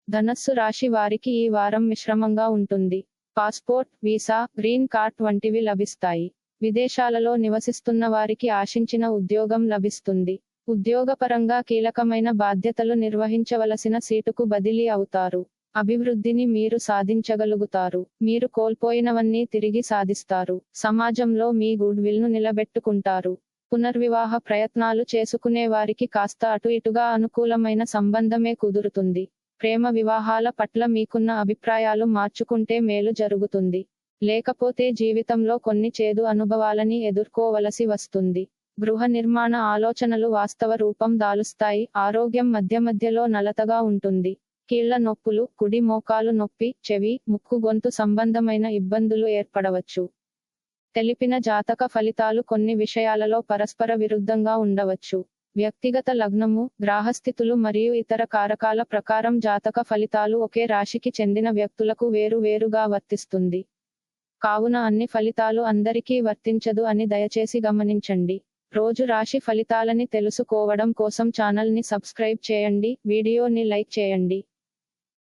ధనస్సు రాశి వారికి ఈ వారం మిశ్రమంగా ఉంటుంది. పాస్పోర్ట్, వీసా, గ్రీన్ కార్డ్ వంటివి లభిస్తాయి. విదేశాలలో నివసిస్తున్న వారికి ఆశించిన ఉద్యోగం లభిస్తుంది. ఉద్యోగపరంగా కీలకమైన బాధ్యతలు నిర్వహించవలసిన సీటుకు బదిలీ అవుతారు. అభివృద్ధిని మీరు సాధించగలుగుతారు. మీరు కోల్పోయినవన్నీ తిరిగి సాధిస్తారు. సమాజంలో మీ గుడ్ విల్ ను నిలబెట్టుకుంటారు. పునర్వివాహ ప్రయత్నాలు చేసుకునే వారికి కాస్త అటు ఇటుగా అనుకూలమైన సంబంధమే కుదురుతుంది. ప్రేమ వివాహాల పట్ల మీకున్న అభిప్రాయాలు మార్చుకుంటే మేలు జరుగుతుంది. లేకపోతే జీవితంలో కొన్ని చేదు అనుభవాలని ఎదుర్కోవలసి వస్తుంది. గృహ నిర్మాణ ఆలోచనలు వాస్తవ రూపం దాలుస్తాయి. ఆరోగ్యం మధ్య మధ్యలో నలతగా ఉంటుంది. కీళ్ల నొప్పులు, కుడి మోకాలు నొప్పి, చెవి, ముక్కు గొంతు సంబంధమైన ఇబ్బందులు ఏర్పడవచ్చు. తెలిపిన జాతక ఫలితాలు కొన్ని విషయాలలో పరస్పర విరుద్ధంగా ఉండవచ్చు. వ్యక్తిగత లగ్నము, గ్రహస్థితులు మరియు ఇతర కారకాల ప్రకారం జాతక ఫలితాలు ఒకే రాశికి చెందిన వ్యక్తులకు వేరు వేరుగా వర్తిస్తుంది. కావున అన్ని ఫలితాలు అందరికీ వర్తించదు అని దయచేసి గమనించండి. రోజు రాశి ఫలితాలని తెలుసుకోవడం కోసం ఛానల్ ని సబ్స్క్రైబ్ చేయండి, వీడియోని లైక్ చేయండి.